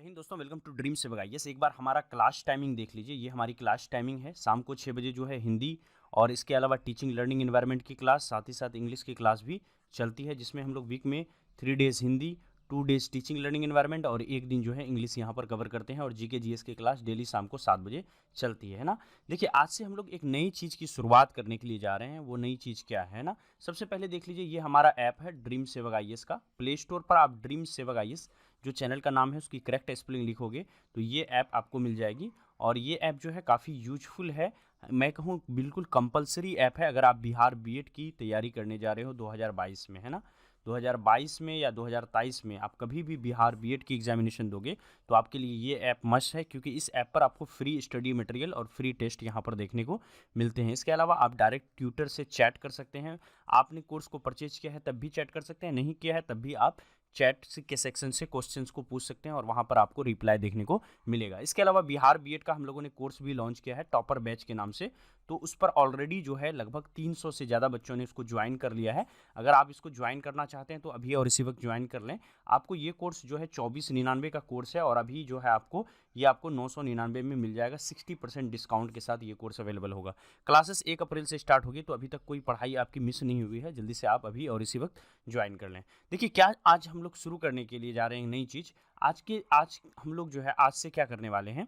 हिंद दोस्तों, welcome to dream से बगाइए। एक बार हमारा क्लास टाइमिंग देख लीजिए। ये हमारी क्लास टाइमिंग है। शाम को 6 बजे जो है हिंदी और इसके अलावा टीचिंग लर्निंग एनवायरनमेंट की क्लास, साथ ही साथ इंग्लिश की क्लास भी चलती है, जिसमें हम लोग वीक में 3 days Hindi, 2 days teaching learning environment और एक दिन जो है इंग्लिश यहाँ पर कवर करते हैं। और जीके जीएस की क्लास डेली शाम को 7 बजे चलती है ना। देखिए, आज से हम लोग एक नई चीज़ की शुरुआत करने के लिए जा रहे हैं। वो नई चीज़ क्या है ना, सबसे पहले देख लीजिए, ये हमारा ऐप है ड्रीम सेवक आईएएस का। प्ले स्टोर पर आप ड्रीम सेवक आईएएस जो चैनल का नाम है उसकी करेक्ट स्पेलिंग लिखोगे तो ये ऐप आपको मिल जाएगी। और ये ऐप जो है काफ़ी यूजफुल है, मैं कहूँ बिल्कुल कंपलसरी ऐप है अगर आप बिहार बीएड की तैयारी करने जा रहे हो 2022 में, है ना। 2022 में या 2023 में आप कभी भी बिहार बीएड की एग्जामिनेशन दोगे तो आपके लिए ये ऐप मस्ट है, क्योंकि इस ऐप पर आपको फ्री स्टडी मटेरियल और फ्री टेस्ट यहाँ पर देखने को मिलते हैं। इसके अलावा आप डायरेक्ट ट्यूटर से चैट कर सकते हैं। आपने कोर्स को परचेज किया है तब भी चैट कर सकते हैं, नहीं किया है तब भी आप चैट के सेक्शन से क्वेश्चंस को पूछ सकते हैं और वहां पर आपको रिप्लाई देखने को मिलेगा। इसके अलावा बिहार बीएड का हम लोगों ने कोर्स भी लॉन्च किया है टॉपर बैच के नाम से, तो उस पर ऑलरेडी जो है लगभग 300 से ज़्यादा बच्चों ने उसको ज्वाइन कर लिया है। अगर आप इसको ज्वाइन करना चाहते हैं तो अभी और इसी वक्त ज्वाइन कर लें। आपको ये कोर्स जो है 2499 का कोर्स है और अभी जो है आपको 999 में मिल जाएगा। 60% डिस्काउंट के साथ ये कोर्स अवेलेबल होगा। क्लासेस 1 अप्रैल से स्टार्ट होगी, तो अभी तक कोई पढ़ाई आपकी मिस नहीं हुई है, जल्दी से आप अभी और इसी वक्त ज्वाइन कर लें। देखिए, क्या आज हम लोग शुरू करने के लिए जा रहे हैं नई चीज़। आज हम लोग जो है आज से क्या करने वाले हैं,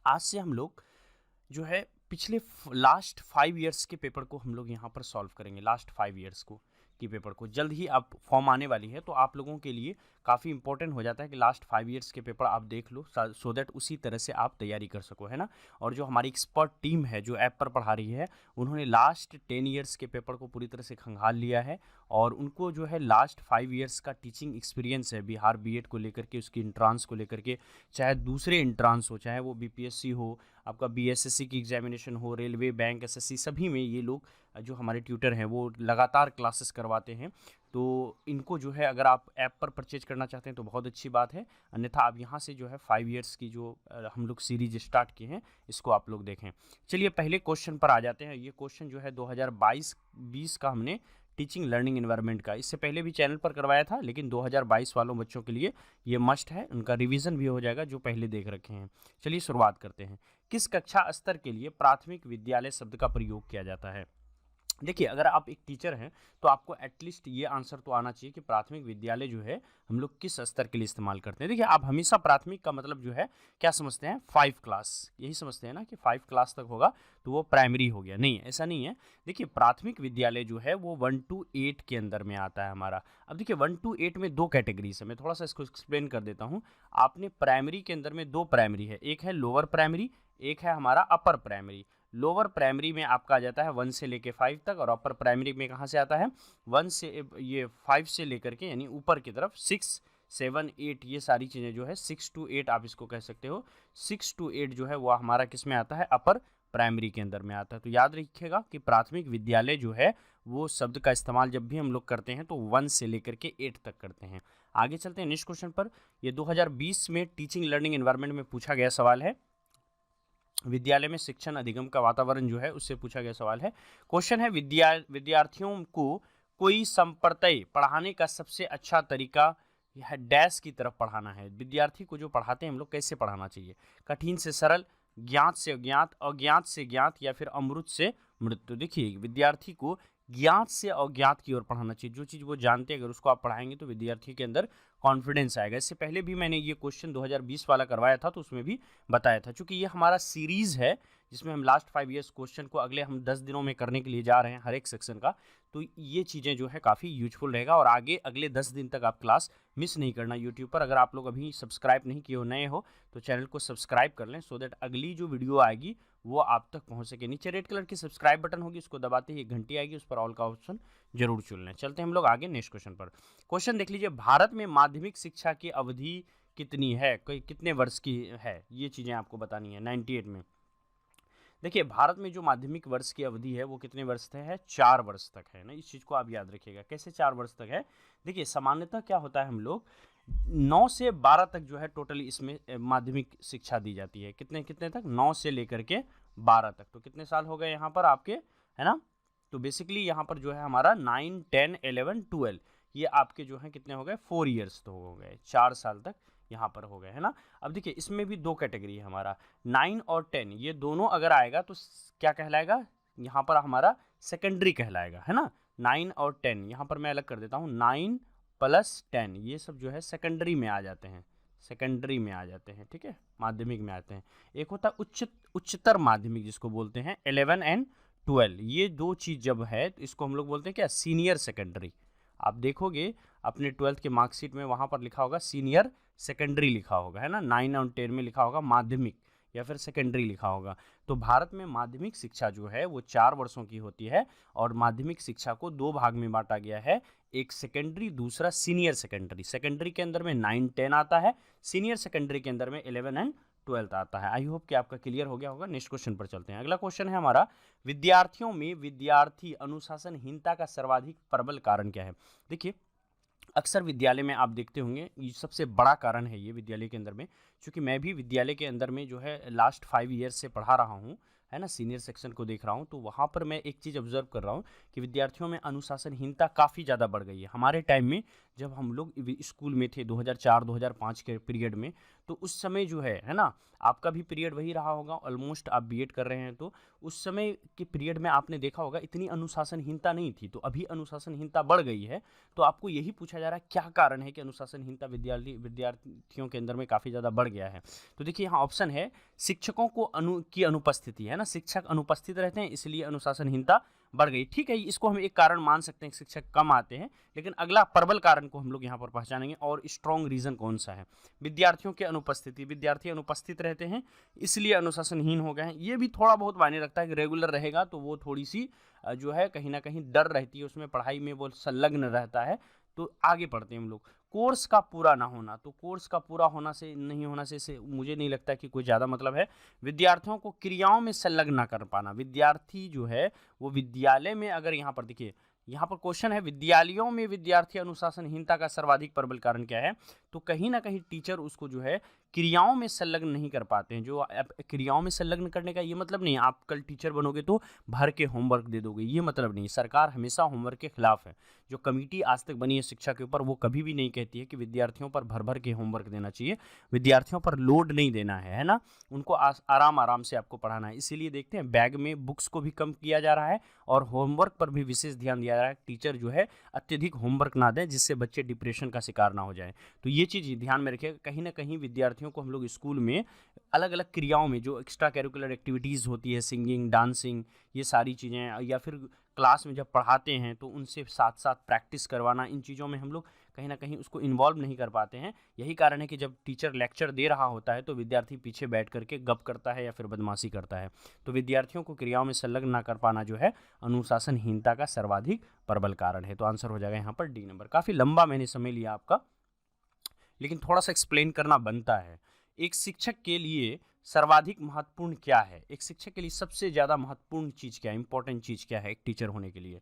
आज से हम लोग जो है पिछले लास्ट 5 ईयर्स के पेपर को हम लोग यहाँ पर सॉल्व करेंगे। लास्ट 5 ईयर्स को की पेपर को जल्द ही आप फॉर्म आने वाली है, तो आप लोगों के लिए काफ़ी इंपॉर्टेंट हो जाता है कि लास्ट 5 ईयर्स के पेपर आप देख लो, सो दैट उसी तरह से आप तैयारी कर सको, है ना। और जो हमारी एक्सपर्ट टीम है जो ऐप पर पढ़ा रही है, उन्होंने लास्ट 10 ईयर्स के पेपर को पूरी तरह से खंगाल लिया है और उनको जो है लास्ट 5 ईयर्स का टीचिंग एक्सपीरियंस है बिहार बीएड को लेकर के, उसकी इंट्रांस को लेकर के, चाहे दूसरे इंट्रांस हो, चाहे वो बीपीएससी हो, आपका बीएसएससी की एग्जामिनेशन हो, रेलवे, बैंक, एसएससी, सभी में ये लोग जो हमारे ट्यूटर हैं वो लगातार क्लासेस करवाते हैं। तो इनको जो है अगर आप ऐप पर परचेज करना चाहते हैं तो बहुत अच्छी बात है, अन्यथा आप यहाँ से जो है 5 ईयर्स की जो हम लोग सीरीज स्टार्ट किए हैं इसको आप लोग देखें। चलिए पहले क्वेश्चन पर आ जाते हैं। ये क्वेश्चन जो है 2022-20 का हमने टीचिंग लर्निंग एनवायरनमेंट का इससे पहले भी चैनल पर करवाया था, लेकिन 2022 वालों बच्चों के लिए ये मस्ट है, उनका रिवीजन भी हो जाएगा जो पहले देख रखे हैं। चलिए शुरुआत करते हैं। किस कक्षा स्तर के लिए प्राथमिक विद्यालय शब्द का प्रयोग किया जाता है? देखिए, अगर आप एक टीचर हैं तो आपको एटलीस्ट ये आंसर तो आना चाहिए कि प्राथमिक विद्यालय जो है हम लोग किस स्तर के लिए इस्तेमाल करते हैं। देखिए, आप हमेशा प्राथमिक का मतलब जो है क्या समझते हैं, 5 क्लास, यही समझते हैं ना कि 5 क्लास तक होगा तो वो प्राइमरी हो गया। नहीं, ऐसा नहीं है। देखिए, प्राथमिक विद्यालय जो है वो 1 to 8 के अंदर में आता है हमारा। अब देखिए 1 to 8 में 2 कैटेगरीज है, मैं थोड़ा सा इसको एक्सप्लेन कर देता हूँ। आपने प्राइमरी के अंदर में 2 प्राइमरी है, एक है लोअर प्राइमरी, एक है हमारा अपर प्राइमरी। लोअर प्राइमरी में आपका आ जाता है 1 से लेके 5 तक, और अपर प्राइमरी में कहाँ से आता है 1 से ये 5 से लेकर के यानी ऊपर की तरफ 6, 7, 8, ये सारी चीज़ें जो है 6 to 8 आप इसको कह सकते हो। 6 to 8 जो है वो हमारा किस में आता है, अपर प्राइमरी के अंदर में आता है। तो याद रखिएगा कि प्राथमिक विद्यालय जो है वो शब्द का इस्तेमाल जब भी हम लोग करते हैं तो 1 से लेकर के 8 तक करते हैं। आगे चलते हैं नेक्स्ट क्वेश्चन पर। ये 2020 में टीचिंग लर्निंग एनवायरनमेंट में पूछा गया सवाल है। विद्यालय में शिक्षण अधिगम का वातावरण जो है उससे पूछा गया सवाल है। क्वेश्चन है, विद्यार्थियों को कोई संप्रदाय पढ़ाने का सबसे अच्छा तरीका यह डैश की तरफ पढ़ाना है। विद्यार्थी को जो पढ़ाते हैं हम लोग कैसे पढ़ाना चाहिए, कठिन से सरल, ज्ञात से अज्ञात, अज्ञात से ज्ञात या फिर अमृत से मृत्यु। देखिए, विद्यार्थी को ज्ञात से अज्ञात की ओर पढ़ाना चाहिए। जो चीज़ वो जानते हैं अगर उसको आप पढ़ाएंगे तो विद्यार्थी के अंदर कॉन्फिडेंस आएगा। इससे पहले भी मैंने ये क्वेश्चन 2020 वाला करवाया था तो उसमें भी बताया था। चूंकि ये हमारा सीरीज़ है जिसमें हम लास्ट 5 ईयर्स क्वेश्चन को अगले हम 10 दिनों में करने के लिए जा रहे हैं हर एक सेक्शन का, तो ये चीज़ें जो है काफ़ी यूजफुल रहेगा और आगे अगले 10 दिन तक आप क्लास मिस नहीं करना यूट्यूब पर। अगर आप लोग अभी सब्सक्राइब नहीं किए हो, नए हो, तो चैनल को सब्सक्राइब कर लें सो दैट अगली जो वीडियो आएगी वो आप तक पहुंच सके। नीचे रेड कलर की सब्सक्राइब बटन होगी, उसको दबाते ही एक घंटी आएगी, उस पर ऑल का ऑप्शन जरूर चुन लें। चलते हैं हम लोग आगे नेक्स्ट क्वेश्चन पर। क्वेश्चन देख लीजिए, भारत में माध्यमिक शिक्षा की अवधि कितनी है, कितने वर्ष की है, ये चीज़ें आपको बतानी है 98 में। देखिए, भारत में जो माध्यमिक वर्ष की अवधि है वो कितने वर्ष तक है, 4 वर्ष तक है ना। इस चीज़ को आप याद रखिएगा। कैसे 4 वर्ष तक है, देखिए सामान्यतः क्या होता है, हम लोग 9 से 12 तक जो है टोटली इसमें माध्यमिक शिक्षा दी जाती है। कितने कितने तक, 9 से लेकर के 12 तक। तो कितने साल हो गए यहाँ पर आपके, है ना। तो बेसिकली यहाँ पर जो है हमारा 9, 10, 11, 12 ये आपके जो है कितने हो गए, 4 ईयर्स तो हो गए, 4 साल तक यहाँ पर हो गए, है ना। अब देखिए इसमें भी दो कैटेगरी है हमारा, 9 और 10, ये दोनों अगर आएगा तो क्या कहलाएगा, यहाँ पर हमारा सेकेंडरी कहलाएगा, है ना। 9 और 10 यहाँ पर मैं अलग कर देता हूँ, 9 + 10 ये सब जो है सेकेंडरी में आ जाते हैं, सेकेंडरी में आ जाते हैं, ठीक है, माध्यमिक में आते हैं। एक होता है उच्चतर माध्यमिक जिसको बोलते हैं 11 एंड 12, ये दो चीज़ जब है तो इसको हम लोग बोलते हैं क्या, सीनियर सेकेंडरी। आप देखोगे अपने 12th के मार्कशीट में वहाँ पर लिखा होगा सीनियर सेकेंडरी लिखा होगा, है ना। 9 और 10 में लिखा होगा माध्यमिक या फिर सेकेंडरी लिखा होगा। तो भारत में माध्यमिक शिक्षा जो है वो 4 वर्षों की होती है और माध्यमिक शिक्षा को 2 भाग में बांटा गया है, एक सेकेंडरी, दूसरा सीनियर सेकेंडरी। सेकेंडरी के अंदर में 9, 10 आता है, सीनियर सेकेंडरी के अंदर में 11 एंड 12 आता है। आई होप कि आपका क्लियर हो गया होगा। नेक्स्ट क्वेश्चन पर चलते हैं। अगला क्वेश्चन है हमारा, विद्यार्थियों में विद्यार्थी अनुशासनहीनता का सर्वाधिक प्रबल कारण क्या है। देखिए अक्सर विद्यालय में आप देखते होंगे, ये सबसे बड़ा कारण है ये विद्यालय के अंदर में, क्योंकि मैं भी विद्यालय के अंदर में जो है लास्ट 5 ईयर्स से पढ़ा रहा हूँ, है ना, सीनियर सेक्शन को देख रहा हूँ, तो वहाँ पर मैं एक चीज़ ऑब्जर्व कर रहा हूँ कि विद्यार्थियों में अनुशासनहीनता काफ़ी ज़्यादा बढ़ गई है। हमारे टाइम में जब हम लोग स्कूल में थे 2004-2005 के पीरियड में, तो उस समय जो है ना, आपका भी पीरियड वही रहा होगा, ऑलमोस्ट आप बीएड कर रहे हैं, तो उस समय के पीरियड में आपने देखा होगा इतनी अनुशासनहीनता नहीं थी। तो अभी अनुशासनहीनता बढ़ गई है। तो आपको यही पूछा जा रहा है क्या कारण है कि अनुशासनहीनता विद्यार्थियों के अंदर में काफ़ी ज़्यादा बढ़ गया है। तो देखिए यहाँ ऑप्शन है, शिक्षकों को की अनुपस्थिति, है ना, शिक्षक अनुपस्थित रहते हैं इसलिए अनुशासनहीनता बढ़ गई। ठीक है, इसको हम एक कारण मान सकते हैं, शिक्षक कम आते हैं, लेकिन अगला प्रबल कारण को हम लोग यहाँ पर पहचानेंगे और स्ट्रॉन्ग रीजन कौन सा है। विद्यार्थियों की अनुपस्थिति, विद्यार्थी अनुपस्थित रहते हैं इसलिए अनुशासनहीन हो गए हैं, ये भी थोड़ा बहुत मायने रखता है कि रेगुलर रहेगा तो वो थोड़ी सी जो है कहीं ना कहीं डर रहती है उसमें, पढ़ाई में वो संलग्न रहता है, तो आगे पढ़ते हैं हम लोग। कोर्स का पूरा ना होना, तो कोर्स का पूरा होना से नहीं होना से मुझे नहीं लगता कि कोई ज़्यादा मतलब है। विद्यार्थियों को क्रियाओं में संलग्न ना कर पाना, विद्यार्थी जो है वो विद्यालय में, अगर यहाँ पर देखिए यहाँ पर क्वेश्चन है विद्यालयों में विद्यार्थी अनुशासनहीनता का सर्वाधिक प्रबल कारण क्या है, तो कहीं ना कहीं टीचर उसको जो है क्रियाओं में संलग्न नहीं कर पाते हैं। जो क्रियाओं में संलग्न करने का ये मतलब नहीं आप कल टीचर बनोगे तो भर के होमवर्क दे दोगे, ये मतलब नहीं। सरकार हमेशा होमवर्क के खिलाफ है। जो कमेटी आज तक बनी है शिक्षा के ऊपर, वो कभी भी नहीं कहती है कि विद्यार्थियों पर भर भर के होमवर्क देना चाहिए, विद्यार्थियों पर लोड नहीं देना है ना, उनको आराम आराम से आपको पढ़ाना है। इसीलिए देखते हैं बैग में बुक्स को भी कम किया जा रहा है और होमवर्क पर भी विशेष ध्यान दिया जा रहा है। टीचर जो है अत्यधिक होमवर्क ना दें जिससे बच्चे डिप्रेशन का शिकार ना हो जाए। तो ये चीज़ ध्यान में रखिएगा। कहीं ना कहीं विद्यार्थियों को हम लोग स्कूल में अलग अलग क्रियाओं में जो एक्स्ट्रा करिकुलर एक्टिविटीज़ होती है, सिंगिंग, डांसिंग, ये सारी चीज़ें, या फिर क्लास में जब पढ़ाते हैं तो उनसे साथ साथ प्रैक्टिस करवाना, इन चीज़ों में हम लोग कहीं ना कहीं उसको इन्वॉल्व नहीं कर पाते हैं। यही कारण है कि जब टीचर लेक्चर दे रहा होता है तो विद्यार्थी पीछे बैठ करके गप करता है या फिर बदमाशी करता है। तो विद्यार्थियों को क्रियाओं में संलग्न ना कर पाना जो है अनुशासनहीनता का सर्वाधिक प्रबल कारण है। तो आंसर हो जाएगा यहाँ पर डी नंबर। काफ़ी लंबा मैंने समय लिया आपका, लेकिन थोड़ा सा एक्सप्लेन करना बनता है। एक शिक्षक के लिए सर्वाधिक महत्वपूर्ण क्या है, एक शिक्षक के लिए सबसे ज़्यादा महत्वपूर्ण चीज़ क्या है, इंपॉर्टेंट चीज़ क्या है एक टीचर होने के लिए?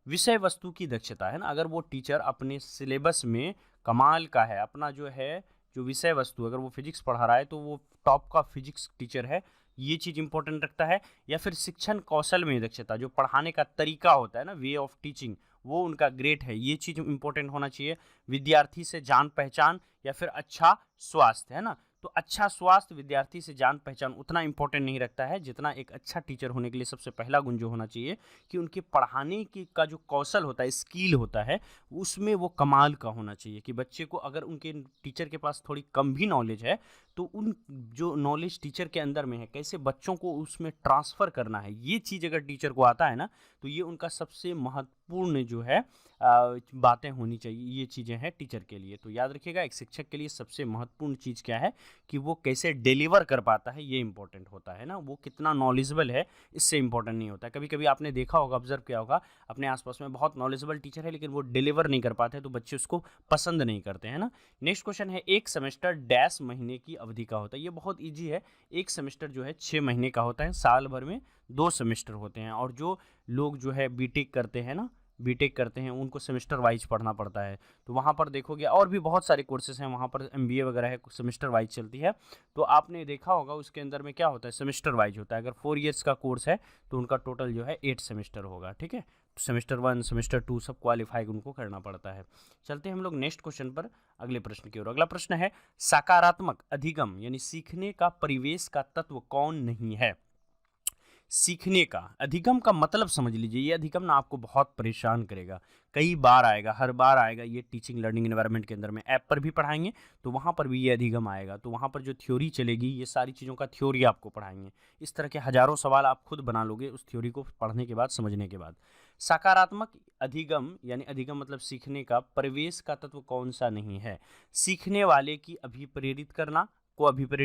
विषय वस्तु की दक्षता, है ना। अगर वो टीचर अपने सिलेबस में कमाल का है, अपना जो है जो विषय वस्तु, अगर वो फिजिक्स पढ़ा रहा है तो वो टॉप का फिजिक्स टीचर है, ये चीज़ इंपॉर्टेंट रखता है। या फिर शिक्षण कौशल में दक्षता, जो पढ़ाने का तरीका होता है ना, वे ऑफ टीचिंग, वो उनका ग्रेट है, ये चीज़ इंपॉर्टेंट होना चाहिए। विद्यार्थी से जान पहचान या फिर अच्छा स्वास्थ्य, है ना। तो अच्छा स्वास्थ्य विद्यार्थी से जान पहचान उतना इंपॉर्टेंट नहीं रखता है जितना एक अच्छा टीचर होने के लिए सबसे पहला गुण जो होना चाहिए कि उनके पढ़ाने की का जो कौशल होता है, स्किल होता है, उसमें वो कमाल का होना चाहिए। कि बच्चे को अगर उनके टीचर के पास थोड़ी कम भी नॉलेज है तो उन जो नॉलेज टीचर के अंदर में है कैसे बच्चों को उसमें ट्रांसफ़र करना है, ये चीज़ अगर टीचर को आता है ना तो ये उनका सबसे महत्वपूर्ण जो है बातें होनी चाहिए, ये चीज़ें हैं टीचर के लिए। तो याद रखिएगा एक शिक्षक के लिए सबसे महत्वपूर्ण चीज़ क्या है कि वो कैसे डिलीवर कर पाता है, ये इंपॉर्टेंट होता है ना। वो कितना नॉलेजेबल है इससे इंपॉर्टेंट नहीं होता है। कभी कभी आपने देखा होगा, ऑब्जर्व किया होगा अपने आसपास में, बहुत नॉलेजेबल टीचर है लेकिन वो डिलीवर नहीं कर पाते तो बच्चे उसको पसंद नहीं करते हैं ना। नेक्स्ट क्वेश्चन है, एक सेमेस्टर डैश महीने की अवधि का होता है। ये बहुत ईजी है। एक सेमेस्टर जो है 6 महीने का होता है, साल भर में 2 सेमेस्टर होते हैं। और जो लोग जो है बीटेक करते हैं ना, बीटेक करते हैं उनको सेमेस्टर वाइज पढ़ना पड़ता है। तो वहाँ पर देखोगे और भी बहुत सारे कोर्सेज हैं, वहाँ पर एमबीए वगैरह है, सेमेस्टर वाइज चलती है। तो आपने देखा होगा उसके अंदर में क्या होता है, सेमेस्टर वाइज होता है। अगर 4 ईयर्स का कोर्स है तो उनका टोटल जो है 8 सेमेस्टर होगा, ठीक है। तो सेमेस्टर 1 सेमेस्टर 2 सब क्वालिफाई उनको करना पड़ता है। चलते हैं हम लोग नेक्स्ट क्वेश्चन पर, अगले प्रश्न की ओर। अगला प्रश्न है सकारात्मक अधिगम यानी सीखने का परिवेश का तत्व कौन नहीं है। सीखने का अधिगम का मतलब समझ लीजिए, ये अधिगम ना आपको बहुत परेशान करेगा, कई बार आएगा, हर बार आएगा। ये टीचिंग लर्निंग एनवायरनमेंट के अंदर में ऐप पर भी पढ़ाएंगे तो वहाँ पर भी ये अधिगम आएगा। तो वहाँ पर जो थ्योरी चलेगी, ये सारी चीज़ों का थ्योरी आपको पढ़ाएंगे। इस तरह के हजारों सवाल आप खुद बना लोगे उस थ्योरी को पढ़ने के बाद, समझने के बाद। सकारात्मक अधिगम यानी अधिगम मतलब सीखने का परिवेश का तत्व कौन सा नहीं है। सीखने वाले की अभिप्रेरित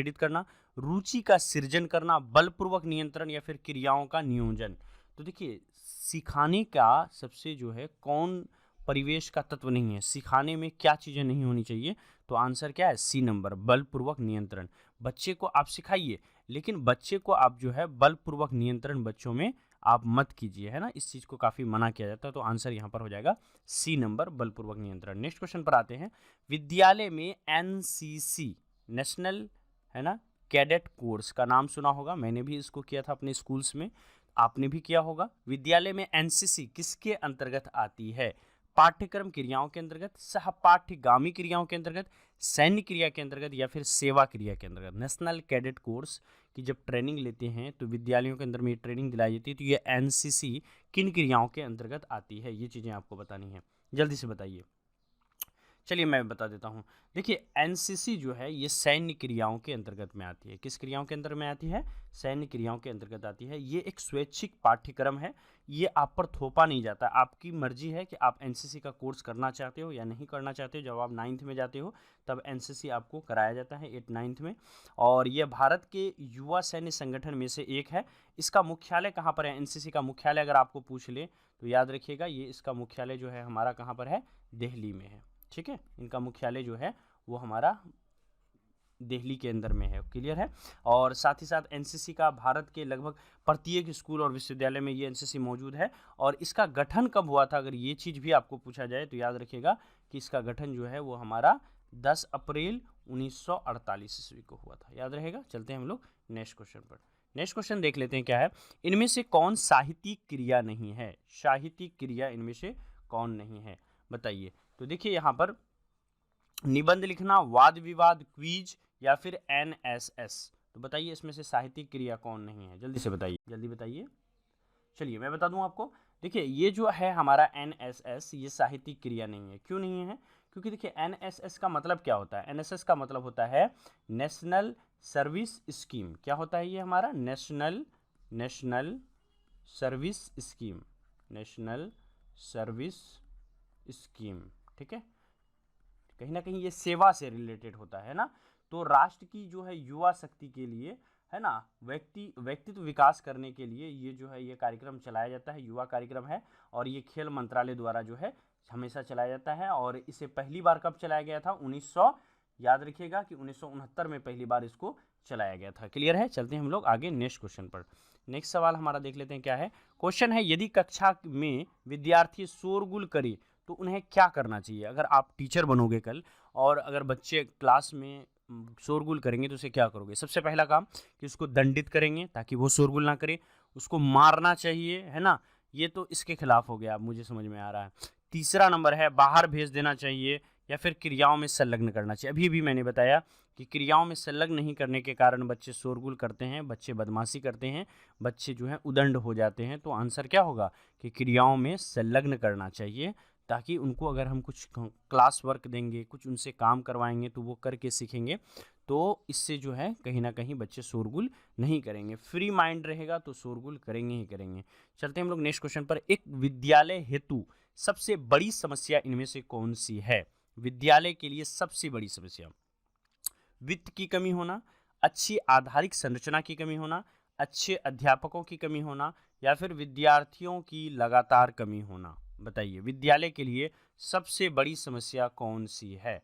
करना, रुचि का सृजन करना, बलपूर्वक नियंत्रण या फिर क्रियाओं का नियोजन। तो देखिए सिखाने का सबसे जो है कौन परिवेश का तत्व नहीं है, सिखाने में क्या चीज़ें नहीं होनी चाहिए, तो आंसर क्या है, सी नंबर, बलपूर्वक नियंत्रण। बच्चे को आप सिखाइए लेकिन बच्चे को आप जो है बलपूर्वक नियंत्रण बच्चों में आप मत कीजिए, है ना, इस चीज़ को काफ़ी मना किया जाता है। तो आंसर यहाँ पर हो जाएगा सी नंबर, बलपूर्वक नियंत्रण। नेक्स्ट क्वेश्चन पर आते हैं। विद्यालय में एनसीसी नेशनल, है ना, कैडेट कोर्स का नाम सुना होगा, मैंने भी इसको किया था अपने स्कूल्स में, आपने भी किया होगा। विद्यालय में एनसीसी किसके अंतर्गत आती है। पाठ्यक्रम क्रियाओं के अंतर्गत, सहपाठ्यगामी क्रियाओं के अंतर्गत, सैन्य क्रिया के अंतर्गत या फिर सेवा क्रिया के अंतर्गत। नेशनल कैडेट कोर्स की जब ट्रेनिंग लेते हैं तो विद्यालयों के अंदर में ये ट्रेनिंग दिलाई जाती है। तो ये एनसीसी किन क्रियाओं के अंतर्गत आती है, ये चीज़ें आपको बतानी है, जल्दी से बताइए। चलिए मैं बता देता हूँ। देखिए एनसीसी जो है ये सैन्य क्रियाओं के अंतर्गत में आती है। किस क्रियाओं के अंदर में आती है, सैन्य क्रियाओं के अंतर्गत आती है। ये एक स्वैच्छिक पाठ्यक्रम है, ये आप पर थोपा नहीं जाता, आपकी मर्जी है कि आप एनसीसी का कोर्स करना चाहते हो या नहीं करना चाहते हो। जब आप 9th में जाते हो तब एनसीसी आपको कराया जाता है 8-9 में। और ये भारत के युवा सैन्य संगठन में से एक है। इसका मुख्यालय कहाँ पर है, एनसीसी का मुख्यालय अगर आपको पूछ ले तो याद रखिएगा, ये इसका मुख्यालय जो है हमारा कहाँ पर है, दिल्ली में है, ठीक है। इनका मुख्यालय जो है वो हमारा दिल्ली के अंदर में है, क्लियर है। और साथ ही साथ एनसीसी का भारत के लगभग प्रत्येक स्कूल और विश्वविद्यालय में ये एनसीसी मौजूद है। और इसका गठन कब हुआ था, अगर ये चीज़ भी आपको पूछा जाए तो याद रखिएगा कि इसका गठन जो है वो हमारा 10 अप्रैल 1948 ईस्वी को हुआ था, याद रहेगा। चलते हैं हम लोग नेक्स्ट क्वेश्चन पर। नेक्स्ट क्वेश्चन देख लेते हैं क्या है। इनमें से कौन साहित्यिक क्रिया नहीं है, साहित्यिक क्रिया इनमें से कौन नहीं है, बताइए। तो देखिए यहाँ पर निबंध लिखना, वाद विवाद, क्विज या फिर एनएसएस। तो बताइए इसमें से साहित्यिक क्रिया कौन नहीं है, जल्दी से बताइए, जल्दी बताइए। चलिए मैं बता दूं आपको। देखिए ये जो है हमारा एनएसएस, ये साहित्यिक क्रिया नहीं है। क्यों नहीं है, क्योंकि देखिए एनएसएस का मतलब क्या होता है, एनएसएस का मतलब होता है नेशनल सर्विस स्कीम। क्या होता है ये हमारा, national service scheme, national service scheme, ठीक है। कहीं ना कहीं ये सेवा से रिलेटेड होता है ना। तो राष्ट्र की जो है युवा शक्ति के लिए, है ना, व्यक्तित्व विकास करने के लिए ये जो है ये कार्यक्रम चलाया जाता है, युवा कार्यक्रम है। और ये खेल मंत्रालय द्वारा जो है हमेशा चलाया जाता है। और इसे पहली बार कब चलाया गया था, 1900, याद रखिएगा कि 1969 में पहली बार इसको चलाया गया था, क्लियर है। चलते हैं हम लोग आगे नेक्स्ट क्वेश्चन पर। नेक्स्ट सवाल हमारा देख लेते हैं क्या है। क्वेश्चन है यदि कक्षा में विद्यार्थी शोरगुल करे तो उन्हें क्या करना चाहिए। अगर आप टीचर बनोगे कल और अगर बच्चे क्लास में शोरगुल करेंगे तो उसे क्या करोगे। सबसे पहला काम कि उसको दंडित करेंगे ताकि वो शोरगुल ना करे, उसको मारना चाहिए, है ना, ये तो इसके खिलाफ हो गया, मुझे समझ में आ रहा है। तीसरा नंबर है बाहर भेज देना चाहिए या फिर क्रियाओं में संलग्न करना चाहिए। अभी भी मैंने बताया कि क्रियाओं में संलग्न नहीं करने के कारण बच्चे शोरगुल करते हैं, बच्चे बदमाशी करते हैं, बच्चे जो है उदंड हो जाते हैं। तो आंसर क्या होगा कि क्रियाओं में संलग्न करना चाहिए, ताकि उनको अगर हम कुछ क्लास वर्क देंगे, कुछ उनसे काम करवाएंगे तो वो करके सीखेंगे। तो इससे जो है कहीं ना कहीं बच्चे शोरगुल नहीं करेंगे, फ्री माइंड रहेगा तो शोरगुल करेंगे ही करेंगे। चलते हैं हम लोग नेक्स्ट क्वेश्चन पर। एक विद्यालय हेतु सबसे बड़ी समस्या इनमें से कौन सी है। विद्यालय के लिए सबसे बड़ी समस्या, वित्त की कमी होना, अच्छी आधारिक संरचना की कमी होना, अच्छे अध्यापकों की कमी होना या फिर विद्यार्थियों की लगातार कमी होना। बताइए विद्यालय के लिए सबसे बड़ी समस्या कौन सी है।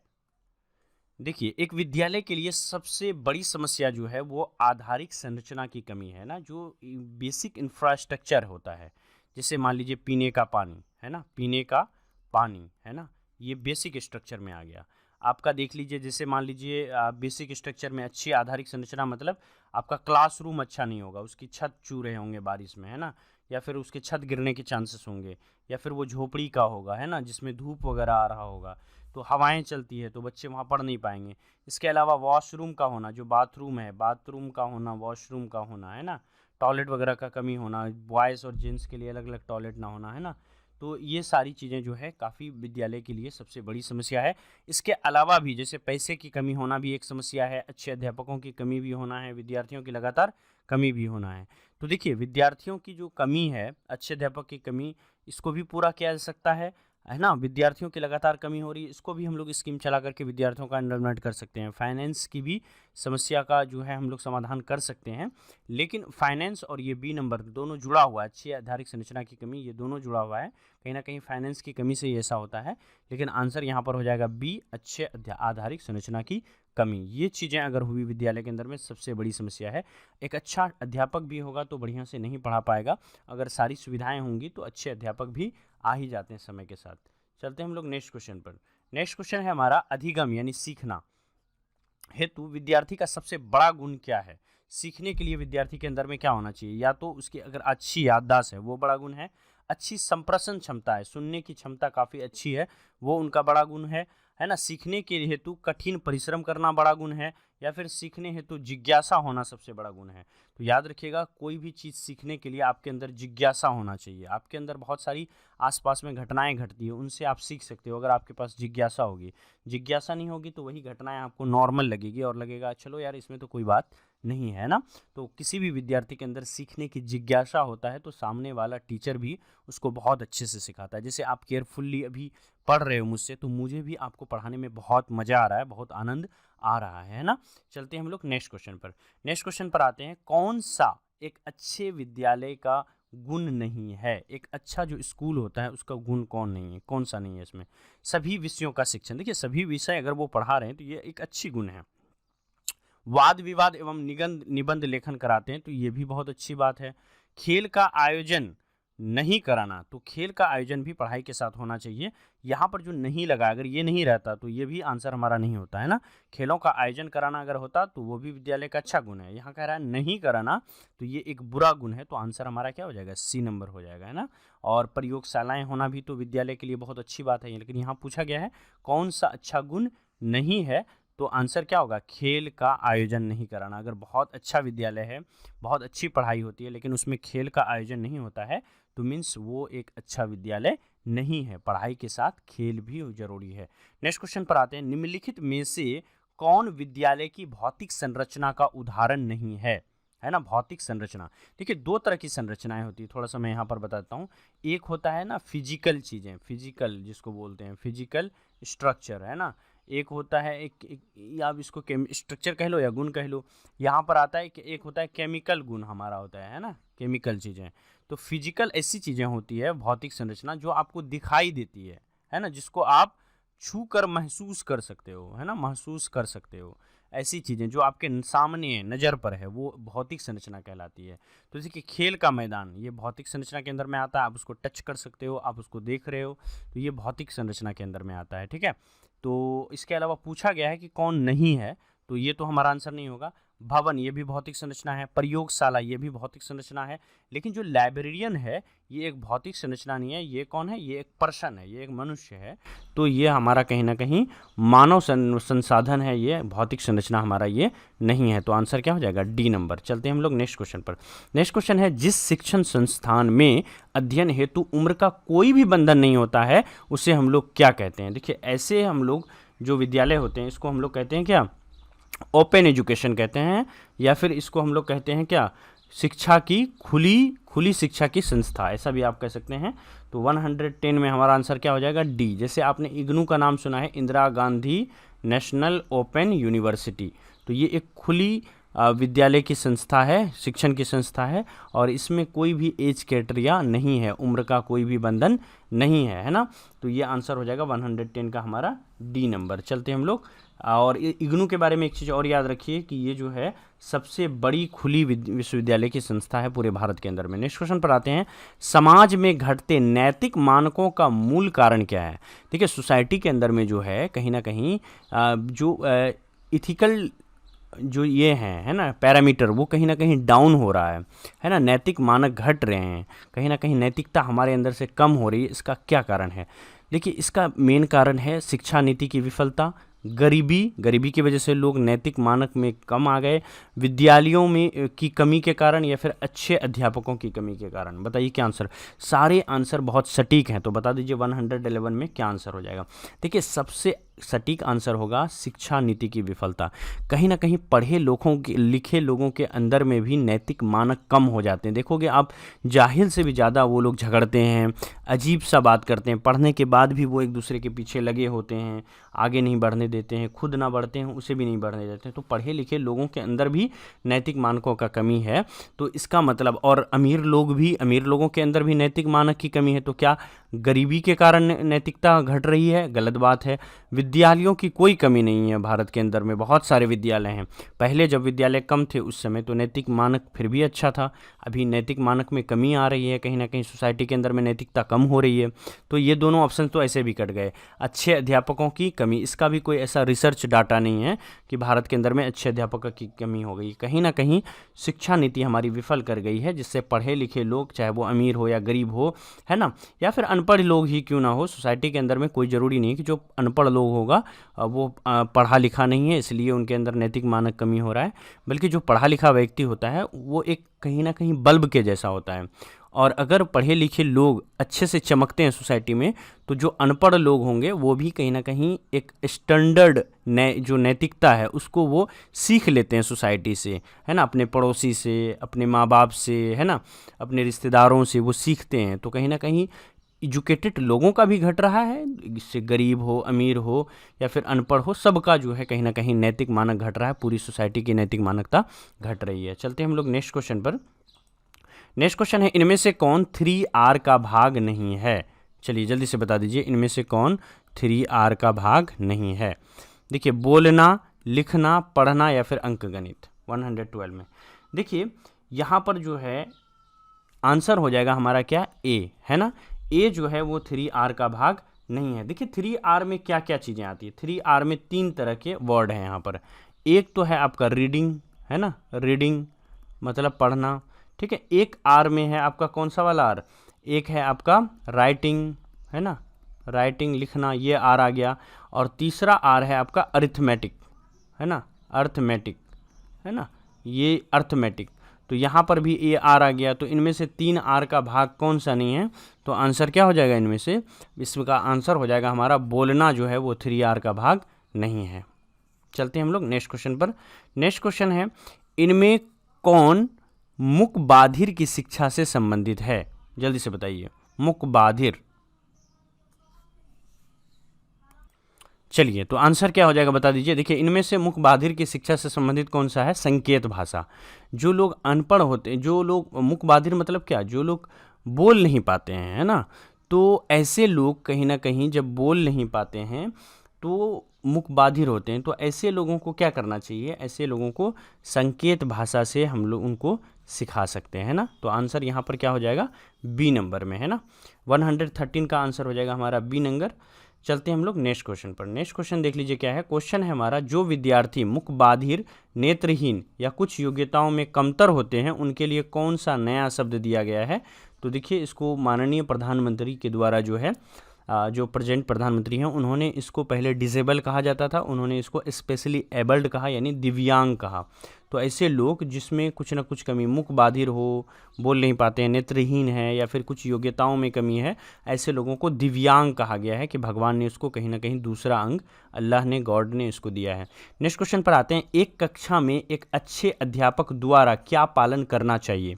देखिए एक विद्यालय के लिए सबसे बड़ी समस्या जो है वो आधारिक संरचना की कमी है ना, जो बेसिक इंफ्रास्ट्रक्चर होता है। जैसे मान लीजिए पीने का पानी है ना, पीने का पानी है ना, ये बेसिक स्ट्रक्चर में आ गया। आपका देख लीजिए, जैसे मान लीजिए बेसिक स्ट्रक्चर में अच्छी आधारिक संरचना मतलब आपका क्लासरूम अच्छा नहीं होगा, उसकी छत चू रहे होंगे बारिश में है ना, या फिर उसके छत गिरने के चांसेस होंगे, या फिर वो झोपड़ी का होगा है ना, जिसमें धूप वगैरह आ रहा होगा, तो हवाएं चलती है तो बच्चे वहाँ पढ़ नहीं पाएंगे। इसके अलावा वॉशरूम का होना, जो बाथरूम है, बाथरूम का होना, वॉशरूम का होना है ना, टॉयलेट वगैरह का कमी होना, बॉयज़ और जेंट्स के लिए अलग अलग टॉयलेट ना होना है ना, तो ये सारी चीज़ें जो है काफ़ी विद्यालय के लिए सबसे बड़ी समस्या है। इसके अलावा भी जैसे पैसे की कमी होना भी एक समस्या है, अच्छे अध्यापकों की कमी भी होना है, विद्यार्थियों की लगातार कमी भी होना है। तो देखिए, विद्यार्थियों की जो कमी है, अच्छे अध्यापक की कमी, इसको भी पूरा किया जा सकता है ना। विद्यार्थियों की लगातार कमी हो रही है, इसको भी हम लोग स्कीम चला करके विद्यार्थियों का एनरोलमेंट कर सकते हैं। फाइनेंस की भी समस्या का जो है हम लोग समाधान कर सकते हैं, लेकिन फाइनेंस और ये बी नंबर दोनों जुड़ा हुआ है, अच्छी आधारिक संरचना की कमी, ये दोनों जुड़ा हुआ है। कहीं ना कहीं फाइनेंस की कमी से ही ऐसा होता है, लेकिन आंसर यहाँ पर हो जाएगा बी, अच्छे आधारिक संरचना की कमी। ये चीज़ें अगर हुई विद्यालय के अंदर में, सबसे बड़ी समस्या है। एक अच्छा अध्यापक भी होगा तो बढ़िया से नहीं पढ़ा पाएगा, अगर सारी सुविधाएं होंगी तो अच्छे अध्यापक भी आ ही जाते हैं समय के साथ। चलते हैं हम लोग नेक्स्ट क्वेश्चन पर। नेक्स्ट क्वेश्चन है हमारा, अधिगम यानी सीखना हेतु विद्यार्थी का सबसे बड़ा गुण क्या है। सीखने के लिए विद्यार्थी के अंदर में क्या होना चाहिए, या तो उसकी अगर अच्छी याददाश्त है वो बड़ा गुण है, अच्छी संप्रेषण क्षमता है, सुनने की क्षमता काफ़ी अच्छी है, वो उनका बड़ा गुण है ना। सीखने के हेतु कठिन परिश्रम करना बड़ा गुण है, या फिर सीखने हेतु जिज्ञासा होना सबसे बड़ा गुण है। तो याद रखिएगा, कोई भी चीज़ सीखने के लिए आपके अंदर जिज्ञासा होना चाहिए। आपके अंदर बहुत सारी आसपास में घटनाएं घटती है, उनसे आप सीख सकते हो अगर आपके पास जिज्ञासा होगी। जिज्ञासा नहीं होगी तो वही घटनाएं आपको नॉर्मल लगेगी और लगेगा चलो यार इसमें तो कोई बात नहीं है ना। तो किसी भी विद्यार्थी के अंदर सीखने की जिज्ञासा होता है तो सामने वाला टीचर भी उसको बहुत अच्छे से सिखाता है। जैसे आप केयरफुल्ली अभी पढ़ रहे हो मुझसे, तो मुझे भी आपको पढ़ाने में बहुत मज़ा आ रहा है, बहुत आनंद आ रहा है ना। चलते हैं हम लोग नेक्स्ट क्वेश्चन पर। नेक्स्ट क्वेश्चन पर आते हैं, कौन सा एक अच्छे विद्यालय का गुण नहीं है। एक अच्छा जो स्कूल होता है उसका गुण कौन नहीं है, कौन सा नहीं है इसमें। सभी विषयों का शिक्षण, देखिए सभी विषय अगर वो पढ़ा रहे हैं तो ये एक अच्छी गुण है। वाद विवाद एवं निबंध लेखन कराते हैं तो ये भी बहुत अच्छी बात है। खेल का आयोजन नहीं कराना, तो खेल का आयोजन भी पढ़ाई के साथ होना चाहिए। यहाँ पर जो नहीं लगा, अगर ये नहीं रहता तो ये भी आंसर हमारा नहीं होता है ना। खेलों का आयोजन कराना अगर होता तो वो भी विद्यालय का अच्छा गुण है। यहाँ कह रहा है नहीं कराना, तो ये एक बुरा गुण है, तो आंसर हमारा क्या हो जाएगा, सी नंबर हो जाएगा है ना। और प्रयोगशालाएं होना भी तो विद्यालय के लिए बहुत अच्छी बात है, लेकिन यहाँ पूछा गया है कौन सा अच्छा गुण नहीं है, तो आंसर क्या होगा, खेल का आयोजन नहीं कराना। अगर बहुत अच्छा विद्यालय है, बहुत अच्छी पढ़ाई होती है, लेकिन उसमें खेल का आयोजन नहीं होता है, तो मीन्स वो एक अच्छा विद्यालय नहीं है। पढ़ाई के साथ खेल भी जरूरी है। नेक्स्ट क्वेश्चन पर आते हैं, निम्नलिखित में से कौन विद्यालय की भौतिक संरचना का उदाहरण नहीं है ना। भौतिक संरचना, देखिए दो तरह की संरचनाएं होती है, थोड़ा सा मैं यहाँ पर बताता हूँ। एक होता है ना फिजिकल चीज़ें, फिजिकल जिसको बोलते हैं फिजिकल स्ट्रक्चर है ना। एक होता है एक आप इसको स्ट्रक्चर कह लो या गुण कह लो। यहाँ पर आता है कि एक होता है केमिकल गुण हमारा होता है ना, केमिकल चीज़ें। तो फिजिकल ऐसी चीज़ें होती है, भौतिक संरचना जो आपको दिखाई देती है ना, जिसको आप छू कर महसूस कर सकते हो है ना, महसूस कर सकते हो। ऐसी चीज़ें जो आपके सामने है, नज़र पर है, वो भौतिक संरचना कहलाती है। तो जैसे कि खेल का मैदान, ये भौतिक संरचना के अंदर में आता है। आप उसको टच कर सकते हो, आप उसको देख रहे हो, तो ये भौतिक संरचना के अंदर में आता है। ठीक है, तो इसके अलावा पूछा गया है कि कौन नहीं है, तो ये तो हमारा आंसर नहीं होगा। भवन, ये भी भौतिक संरचना है। प्रयोगशाला, ये भी भौतिक संरचना है। लेकिन जो लाइब्रेरियन है, ये एक भौतिक संरचना नहीं है। ये कौन है, ये एक पर्सन है, ये एक मनुष्य है। तो ये हमारा कहीं ना कहीं मानव संसाधन है, ये भौतिक संरचना हमारा ये नहीं है। तो आंसर क्या हो जाएगा, डी नंबर। चलते हैं हम लोग नेक्स्ट क्वेश्चन पर। नेक्स्ट क्वेश्चन है, जिस शिक्षण संस्थान में अध्ययन हेतु उम्र का कोई भी बंधन नहीं होता है उसे हम लोग क्या कहते हैं। देखिए ऐसे हम लोग जो विद्यालय होते हैं इसको हम लोग कहते हैं क्या, ओपन एजुकेशन कहते हैं, या फिर इसको हम लोग कहते हैं क्या, शिक्षा की खुली शिक्षा की संस्था, ऐसा भी आप कह सकते हैं। तो 110 में हमारा आंसर क्या हो जाएगा, डी। जैसे आपने इग्नू का नाम सुना है, Indira Gandhi national open university, तो ये एक खुली विद्यालय की संस्था है, शिक्षण की संस्था है, और इसमें कोई भी एज क्राइटेरिया नहीं है, उम्र का कोई भी बंधन नहीं है ना। तो ये आंसर हो जाएगा 110 का हमारा डी नंबर। चलते हैं हम लोग और इग्नू के बारे में एक चीज़ और याद रखिए कि ये जो है सबसे बड़ी खुली विश्वविद्यालय की संस्था है पूरे भारत के अंदर में। नेक्स्ट क्वेश्चन पर आते हैं, समाज में घटते नैतिक मानकों का मूल कारण क्या है। देखिए सोसाइटी के अंदर में जो है कहीं ना कहीं जो इथिकल जो ये हैं है ना पैरामीटर, वो कहीं ना कहीं डाउन हो रहा है ना, नैतिक मानक घट रहे हैं, कहीं ना कहीं नैतिकता हमारे अंदर से कम हो रही है। इसका क्या कारण है? देखिए इसका मेन कारण है शिक्षा नीति की विफलता, गरीबी की वजह से लोग नैतिक मानक में कम आ गए, विद्यालयों में की कमी के कारण, या फिर अच्छे अध्यापकों की कमी के कारण। बताइए क्या आंसर? सारे आंसर बहुत सटीक हैं, तो बता दीजिए 111 में क्या आंसर हो जाएगा। देखिए सबसे सटीक आंसर होगा शिक्षा नीति की विफलता। कहीं ना कहीं पढ़े लिखे लोगों के अंदर में भी नैतिक मानक कम हो जाते हैं। देखोगे आप जाहिल से भी ज़्यादा वो लोग झगड़ते हैं, अजीब सा बात करते हैं, पढ़ने के बाद भी वो एक दूसरे के पीछे लगे होते हैं, आगे नहीं बढ़ने देते हैं, खुद ना बढ़ते हैं उसे भी नहीं बढ़ने देते हैं। तो पढ़े लिखे लोगों के अंदर भी नैतिक मानकों का कमी है। तो इसका मतलब, और अमीर लोगों के अंदर भी नैतिक मानक की कमी है। तो क्या गरीबी के कारण नैतिकता घट रही है? गलत बात है। विद्यालयों की कोई कमी नहीं है, भारत के अंदर में बहुत सारे विद्यालय हैं। पहले जब विद्यालय कम थे उस समय तो नैतिक मानक फिर भी अच्छा था, अभी नैतिक मानक में कमी आ रही है, कहीं ना कहीं सोसाइटी के अंदर में नैतिकता कम हो रही है। तो ये दोनों ऑप्शन तो ऐसे भी कट गए। अच्छे अध्यापकों की कमी, इसका भी कोई ऐसा रिसर्च डाटा नहीं है कि भारत के अंदर में अच्छे अध्यापकों की कमी हो गई। कहीं ना कहीं शिक्षा नीति हमारी विफल कर गई है, जिससे पढ़े लिखे लोग, चाहे वो अमीर हो या गरीब हो, है ना, या फिर अनपढ़ लोग ही क्यों ना हो, सोसाइटी के अंदर में कोई ज़रूरी नहीं कि जो अनपढ़ लोग होगा वो पढ़ा लिखा नहीं है इसलिए उनके अंदर नैतिक मानक कमी हो रहा है, बल्कि जो पढ़ा लिखा व्यक्ति होता है वो एक कहीं ना कहीं बल्ब के जैसा होता है। और अगर पढ़े लिखे लोग अच्छे से चमकते हैं सोसाइटी में, तो जो अनपढ़ लोग होंगे वो भी कहीं ना कहीं एक स्टैंडर्ड जो नैतिकता है उसको वो सीख लेते हैं सोसाइटी से, है ना, अपने पड़ोसी से, अपने माँ बाप से, है ना, अपने रिश्तेदारों से वो सीखते हैं। तो कहीं ना कहीं एजुकेटेड लोगों का भी घट रहा है, इससे गरीब हो, अमीर हो या फिर अनपढ़ हो, सबका जो है कहीं ना कहीं नैतिक मानक घट रहा है, पूरी सोसाइटी की नैतिक मानकता घट रही है। चलते हैं हम लोग नेक्स्ट क्वेश्चन पर। नेक्स्ट क्वेश्चन है, इनमें से कौन 3R का भाग नहीं है? चलिए जल्दी से बता दीजिए, इनमें से कौन 3R का भाग नहीं है? देखिए बोलना, लिखना, पढ़ना या फिर अंकगणित। 112 में देखिए यहाँ पर जो है आंसर हो जाएगा हमारा क्या? ए, है ना। ए जो है वो 3R का भाग नहीं है। देखिए 3R में क्या क्या चीज़ें आती है? 3R में 3 तरह के वर्ड हैं यहाँ पर। एक तो है आपका रीडिंग, है ना, रीडिंग मतलब पढ़ना, ठीक है। एक आर में है आपका कौन सा वाला आर? एक है आपका राइटिंग, है ना, राइटिंग लिखना, ये आर आ गया। और तीसरा आर है आपका अरिथमेटिक, है ना, अर्थमेटिक, है ना, ये अर्थमेटिक। तो यहाँ पर भी ए आर आ गया। तो इनमें से 3R का भाग कौन सा नहीं है? तो आंसर क्या हो जाएगा इनमें से? इसका आंसर हो जाएगा हमारा बोलना जो है वो 3R का भाग नहीं है। चलते हैं हम लोग नेक्स्ट क्वेश्चन पर। नेक्स्ट क्वेश्चन है, इनमें कौन मुक बाधिर की शिक्षा से संबंधित है? जल्दी से बताइए, मुक बाधिर। चलिए तो आंसर क्या हो जाएगा बता दीजिए। देखिए इनमें से मुक बाधिर की शिक्षा से संबंधित कौन सा है? संकेत भाषा। जो लोग अनपढ़ होते हैं, जो लोग मुक बाधिर मतलब क्या? जो लोग बोल नहीं पाते हैं, है ना, तो ऐसे लोग कहीं ना कहीं जब बोल नहीं पाते हैं तो मुक बाधिर होते हैं। तो ऐसे लोगों को क्या करना चाहिए? ऐसे लोगों को संकेत भाषा से हम लोग उनको सिखा सकते हैं ना। तो आंसर यहाँ पर क्या हो जाएगा? बी नंबर में, है ना। 113 का आंसर हो जाएगा हमारा बी नंबर। चलते हैं हम लोग नेक्स्ट क्वेश्चन पर। नेक्स्ट क्वेश्चन देख लीजिए क्या है। क्वेश्चन है हमारा, जो विद्यार्थी मुक बाधिर, नेत्रहीन या कुछ योग्यताओं में कमतर होते हैं उनके लिए कौन सा नया शब्द दिया गया है? तो देखिए इसको माननीय प्रधानमंत्री के द्वारा जो है, जो प्रेजेंट प्रधानमंत्री हैं, उन्होंने इसको पहले डिसेबल कहा जाता था, उन्होंने इसको स्पेशली एबल्ड कहा, यानी दिव्यांग कहा। तो ऐसे लोग जिसमें कुछ ना कुछ कमी, मुक बाधिर हो, बोल नहीं पाते हैं, नेत्रहीन है या फिर कुछ योग्यताओं में कमी है, ऐसे लोगों को दिव्यांग कहा गया है कि भगवान ने उसको कहीं ना कहीं दूसरा अंग, अल्लाह ने, गॉड ने इसको दिया है। नेक्स्ट क्वेश्चन पर आते हैं। एक कक्षा में एक अच्छे अध्यापक द्वारा क्या पालन करना चाहिए?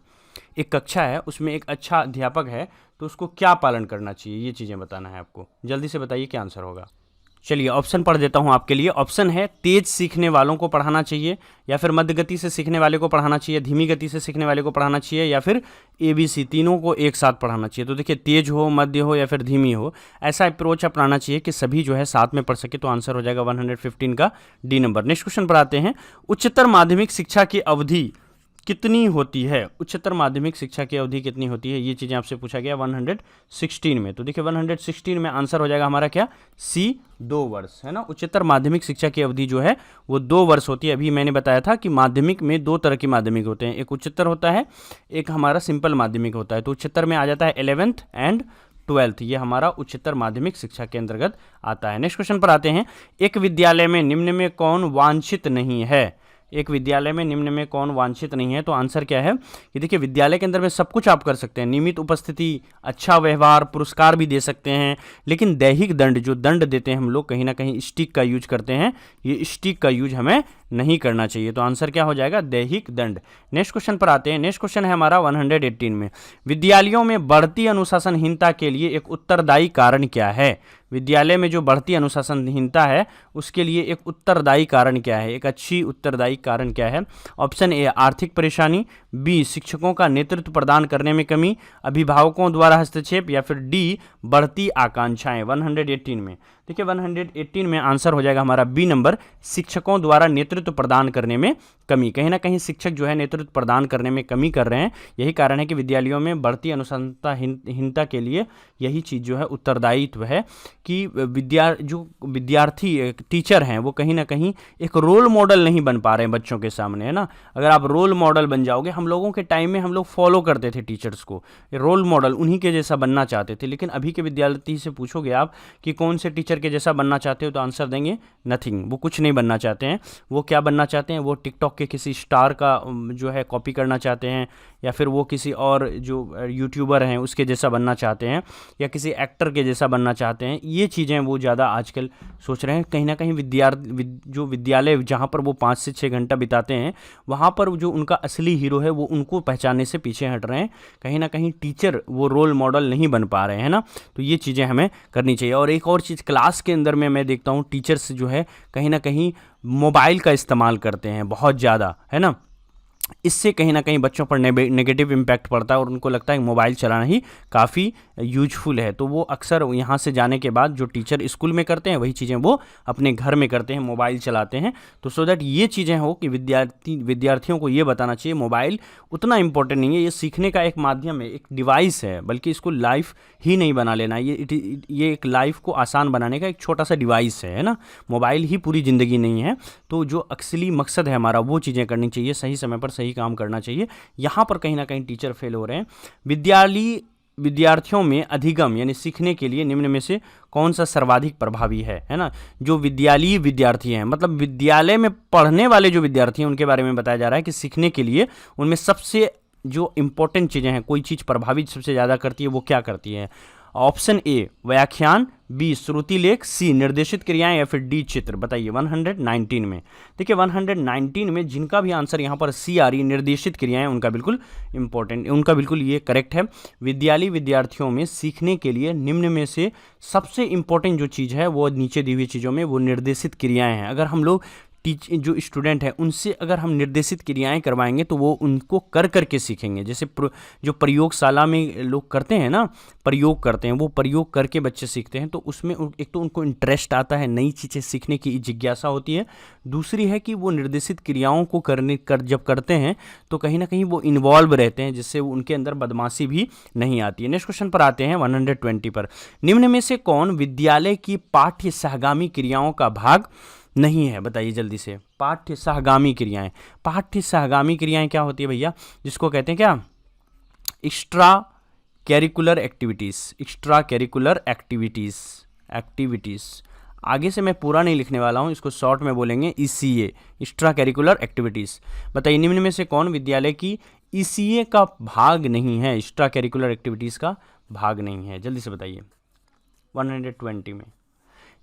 एक कक्षा है, उसमें एक अच्छा अध्यापक है, तो उसको क्या पालन करना चाहिए? ये चीज़ें बताना है आपको। जल्दी से बताइए क्या आंसर होगा। चलिए ऑप्शन पढ़ देता हूँ आपके लिए। ऑप्शन है तेज सीखने वालों को पढ़ाना चाहिए, या फिर मध्य गति से सीखने वाले को पढ़ाना चाहिए, धीमी गति से सीखने वाले को पढ़ाना चाहिए, या फिर ABC तीनों को एक साथ पढ़ाना चाहिए। तो देखिए तेज हो, मध्य हो या फिर धीमी हो, ऐसा अप्रोच अपनाना चाहिए कि सभी जो है साथ में पढ़ सके। तो आंसर हो जाएगा 115 का डी नंबर। नेक्स्ट क्वेश्चन पर आते हैं। उच्चतर माध्यमिक शिक्षा की अवधि कितनी होती है? उच्चतर माध्यमिक शिक्षा की अवधि कितनी होती है, ये चीज़ें आपसे पूछा गया 116 में। तो देखिए 116 में आंसर हो जाएगा हमारा क्या, C 2 वर्ष, है ना। उच्चतर माध्यमिक शिक्षा की अवधि जो है वो 2 वर्ष होती है। अभी मैंने बताया था कि माध्यमिक में 2 तरह के माध्यमिक होते हैं, एक उच्चतर होता है, एक हमारा सिंपल माध्यमिक होता है। तो उच्चतर में आ जाता है 11th एंड 12th, ये हमारा उच्चतर माध्यमिक शिक्षा के अंतर्गत आता है। नेक्स्ट क्वेश्चन पर आते हैं। एक विद्यालय में निम्न में कौन वांछित नहीं है? एक विद्यालय में निम्न में कौन वांछित नहीं है? तो आंसर क्या है कि देखिए विद्यालय के अंदर में सब कुछ आप कर सकते हैं, नियमित उपस्थिति, अच्छा व्यवहार, पुरस्कार भी दे सकते हैं, लेकिन दैहिक दंड, जो दंड देते हैं हम लोग कहीं ना कहीं स्टिक का यूज करते हैं, ये स्टिक का यूज हमें नहीं करना चाहिए। तो आंसर क्या हो जाएगा, दैहिक दंड। नेक्स्ट क्वेश्चन पर आते हैं। नेक्स्ट क्वेश्चन है हमारा 118 में। विद्यालयों में बढ़ती अनुशासनहीनता के लिए एक उत्तरदायी कारण क्या है? विद्यालय में जो बढ़ती अनुशासनहीनता है उसके लिए एक उत्तरदायी कारण क्या है, एक अच्छी उत्तरदायी कारण क्या है? ऑप्शन ए आर्थिक परेशानी, बी शिक्षकों का नेतृत्व प्रदान करने में कमी, अभिभावकों द्वारा हस्तक्षेप, या फिर डी बढ़ती आकांक्षाएं। 118 में देखिए 118 में आंसर हो जाएगा हमारा बी नंबर, शिक्षकों द्वारा नेतृत्व प्रदान करने में कमी। कहीं ना कहीं शिक्षक जो है नेतृत्व प्रदान करने में कमी कर रहे हैं, यही कारण है कि विद्यालयों में बढ़ती अनुशासनहीनता के लिए यही चीज़ जो है उत्तरदायित्व है कि विद्यार्थी टीचर हैं वो कहीं ना कहीं एक रोल मॉडल नहीं बन पा रहे हैं बच्चों के सामने, है ना। अगर आप रोल मॉडल बन जाओगे, हम लोगों के टाइम में हम लोग फॉलो करते थे टीचर्स को, रोल मॉडल उन्हीं के जैसा बनना चाहते थे, लेकिन अभी के विद्यार्थी से पूछोगे आप कि कौन से टीचर के जैसा बनना चाहते हो, तो आंसर देंगे नथिंग, वो कुछ नहीं बनना चाहते हैं। वो क्या बनना चाहते हैं, वो टिकटॉक के किसी स्टार का जो है कॉपी करना चाहते हैं, या फिर वो किसी और जो यूट्यूबर हैं उसके जैसा बनना चाहते हैं, या किसी एक्टर के जैसा बनना चाहते हैं। ये चीज़ें वो ज़्यादा आजकल सोच रहे हैं। कहीं ना कहीं जो विद्यालय जहाँ पर वो 5 से 6 घंटा बिताते हैं, वहाँ पर जो उनका असली हीरो है वो उनको पहचानने से पीछे हट रहे हैं। कहीं ना कहीं टीचर वो रोल मॉडल नहीं बन पा रहे हैं ना। तो ये चीज़ें हमें करनी चाहिए। और एक और चीज़, क्लास के अंदर में मैं देखता हूँ टीचर्स जो है कहीं ना कहीं मोबाइल का इस्तेमाल करते हैं बहुत ज़्यादा, है ना। इससे कहीं ना कहीं बच्चों पर नेगेटिव इम्पैक्ट पड़ता है और उनको लगता है कि मोबाइल चलाना ही काफ़ी यूजफुल है। तो वो अक्सर यहाँ से जाने के बाद जो टीचर स्कूल में करते हैं वही चीज़ें वो अपने घर में करते हैं, मोबाइल चलाते हैं। तो सो दैट ये चीज़ें हो कि विद्यार्थियों को ये बताना चाहिए मोबाइल उतना इम्पोर्टेंट नहीं है, ये सीखने का एक माध्यम है, एक डिवाइस है, बल्कि इसको लाइफ ही नहीं बना लेना। ये एक लाइफ को आसान बनाने का एक छोटा सा डिवाइस है ना। मोबाइल ही पूरी ज़िंदगी नहीं है। तो जो असली मकसद है हमारा वो चीज़ें करनी चाहिए, सही समय पर सही काम करना चाहिए। यहाँ पर कहीं ना कहीं टीचर फेल हो रहे हैं। विद्यार्थियों में अधिगम यानी सीखने के लिए निम्न में से कौन सा सर्वाधिक प्रभावी है ना। जो विद्यालयी विद्यार्थी हैं, मतलब विद्यालय में पढ़ने वाले जो विद्यार्थी हैं उनके बारे में बताया जा रहा है कि सीखने के लिए उनमें सबसे जो इम्पोर्टेंट चीज़ें हैं, कोई चीज़ प्रभावित सबसे ज़्यादा करती है, वो क्या करती है? ऑप्शन ए व्याख्यान, बी श्रुतिलेख, सी निर्देशित क्रियाएं, या फिर डी चित्र। बताइए 119 में। देखिए 119 में जिनका भी आंसर यहाँ पर सी आ रही है, निर्देशित क्रियाएं, उनका बिल्कुल इंपॉर्टेंट, उनका बिल्कुल ये करेक्ट है। विद्यालयी विद्यार्थियों में सीखने के लिए निम्न में से सबसे इंपॉर्टेंट जो चीज़ है वो नीचे दी हुई चीज़ों में वो निर्देशित क्रियाएँ हैं। अगर हम लोग जो स्टूडेंट है उनसे अगर हम निर्देशित क्रियाएं करवाएंगे तो वो उनको कर करके सीखेंगे। जैसे जो प्रयोगशाला में लोग करते हैं ना, प्रयोग करते हैं, वो प्रयोग करके बच्चे सीखते हैं। तो उसमें एक तो उनको इंटरेस्ट आता है, नई चीज़ें सीखने की जिज्ञासा होती है। दूसरी है कि वो निर्देशित क्रियाओं को जब करते हैं तो कहीं ना कहीं वो इन्वॉल्व रहते हैं, जिससे उनके अंदर बदमाशी भी नहीं आती है। नेक्स्ट क्वेश्चन पर आते हैं 120 पर। निम्न में से कौन विद्यालय की पाठ्य सहगामी क्रियाओं का भाग नहीं है? बताइए जल्दी से। पाठ्य सहगामी क्रियाएं, पाठ्य सहगामी क्रियाएं क्या होती है भैया? जिसको कहते हैं क्या, extra curricular activities. Extra curricular activities आगे से मैं पूरा नहीं लिखने वाला हूँ, इसको शॉर्ट में बोलेंगे ECA, एक्स्ट्रा कैरिकुलर एक्टिविटीज़। बताइए निम्न में से कौन विद्यालय की ECA का भाग नहीं है, एक्स्ट्रा कैरिकुलर एक्टिविटीज़ का भाग नहीं है? जल्दी से बताइए 120 में।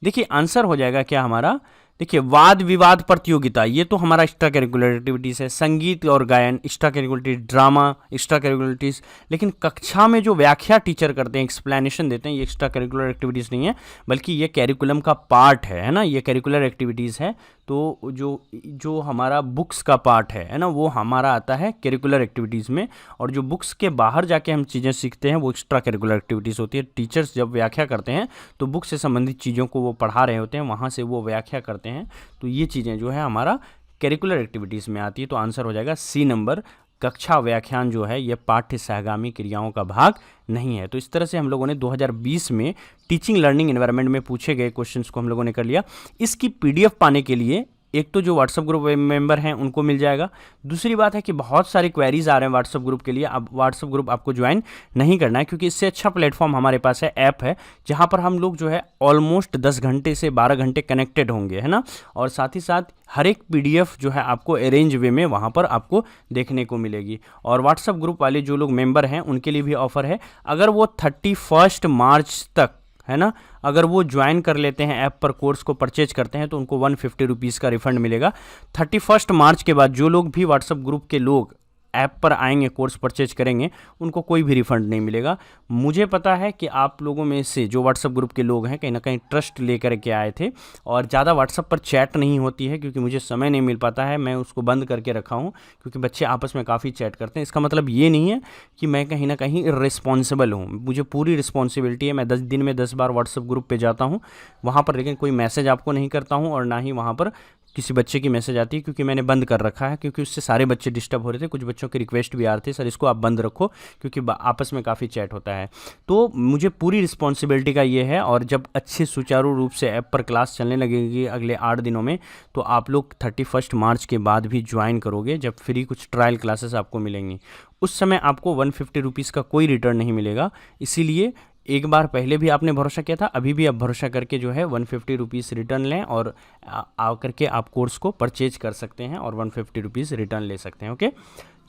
देखिए आंसर हो जाएगा क्या हमारा, देखिए, वाद विवाद प्रतियोगिता ये तो हमारा एक्स्ट्रा करिकुलर एक्टिविटीज़ है। संगीत और गायन एक्स्ट्रा करिकुलर, ड्रामा एक्स्ट्रा करिकुलरिटीज़। लेकिन कक्षा में जो व्याख्या टीचर करते हैं, एक्सप्लेनेशन देते हैं, ये एक्स्ट्रा करिकुलर एक्टिविटीज़ नहीं है, बल्कि ये करिकुलम का पार्ट है ना, ये करिकुलर एक्टिविटीज़ है। तो जो हमारा बुक्स का पार्ट है ना, वो हमारा आता है करिकुलर एक्टिविटीज़ में। और जो बुक्स के बाहर जाके हम चीज़ें सीखते हैं वो एक्स्ट्रा करिकुलर एक्टिविटीज़ होती है। टीचर्स जब व्याख्या करते हैं तो बुक से संबंधित चीज़ों को वो पढ़ा रहे होते हैं, वहाँ से वो व्याख्या करते हैं। तो ये चीज़ें जो है हमारा करिकुलर एक्टिविटीज़ में आती है। तो आंसर हो जाएगा सी नंबर। कक्षा व्याख्यान जो है ये पाठ्य सहगामी क्रियाओं का भाग नहीं है। तो इस तरह से हम लोगों ने 2020 में टीचिंग लर्निंग एनवायरनमेंट में पूछे गए क्वेश्चंस को हम लोगों ने कर लिया। इसकी पीडीएफ पाने के लिए एक तो जो व्हाट्सएप ग्रुप मेंबर हैं उनको मिल जाएगा। दूसरी बात है कि बहुत सारे क्वेरीज आ रहे हैं व्हाट्सएप ग्रुप के लिए। अब व्हाट्सएप ग्रुप आपको ज्वाइन नहीं करना है, क्योंकि इससे अच्छा प्लेटफॉर्म हमारे पास है, ऐप है, जहां पर हम लोग जो है ऑलमोस्ट 10 घंटे से 12 घंटे कनेक्टेड होंगे, है ना। और साथ ही साथ हर एक पीडीएफ जो है आपको अरेंज वे में वहाँ पर आपको देखने को मिलेगी। और व्हाट्सएप ग्रुप वाले जो लोग मेंबर हैं उनके लिए भी ऑफर है, अगर वो 31 मार्च तक, है ना, अगर वो ज्वाइन कर लेते हैं, ऐप पर कोर्स को परचेज करते हैं, तो उनको 150 रुपीज़ का रिफंड मिलेगा। 31 मार्च के बाद जो लोग भी व्हाट्सएप ग्रुप के लोग ऐप पर आएंगे, कोर्स परचेज करेंगे, उनको कोई भी रिफंड नहीं मिलेगा। मुझे पता है कि आप लोगों में से जो व्हाट्सएप ग्रुप के लोग हैं कहीं ना कहीं ट्रस्ट लेकर के आए थे, और ज़्यादा व्हाट्सएप पर चैट नहीं होती है क्योंकि मुझे समय नहीं मिल पाता है, मैं उसको बंद करके रखा हूँ क्योंकि बच्चे आपस में काफ़ी चैट करते हैं। इसका मतलब ये नहीं है कि मैं कहीं ना कहीं रिस्पॉन्सिबल हूँ, मुझे पूरी रिस्पॉन्सिबिलिटी है। मैं 10 दिन में 10 बार व्हाट्सएप ग्रुप पर जाता हूँ वहाँ पर, लेकिन कोई मैसेज आपको नहीं करता हूँ और ना ही वहाँ पर किसी बच्चे की मैसेज आती है, क्योंकि मैंने बंद कर रखा है, क्योंकि उससे सारे बच्चे डिस्टर्ब हो रहे थे। कुछ बच्चों की रिक्वेस्ट भी आ रही थी, सर इसको आप बंद रखो क्योंकि आपस में काफ़ी चैट होता है। तो मुझे पूरी रिस्पॉन्सिबिलिटी का ये है। और जब अच्छे सुचारू रूप से ऐप पर क्लास चलने लगेगी अगले 8 दिनों में, तो आप लोग 31 मार्च के बाद भी ज्वाइन करोगे, जब फ्री कुछ ट्रायल क्लासेस आपको मिलेंगी। उस समय आपको 150 रुपीज़ का कोई रिटर्न नहीं मिलेगा। इसीलिए एक बार पहले भी आपने भरोसा किया था, अभी भी आप भरोसा करके जो है 150 रुपीज़ रिटर्न लें और आकर के आप कोर्स को परचेज कर सकते हैं और 150 रुपीज़ रिटर्न ले सकते हैं। ओके,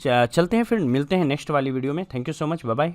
चलते हैं, फिर मिलते हैं नेक्स्ट वाली वीडियो में। Thank you so much, bye bye.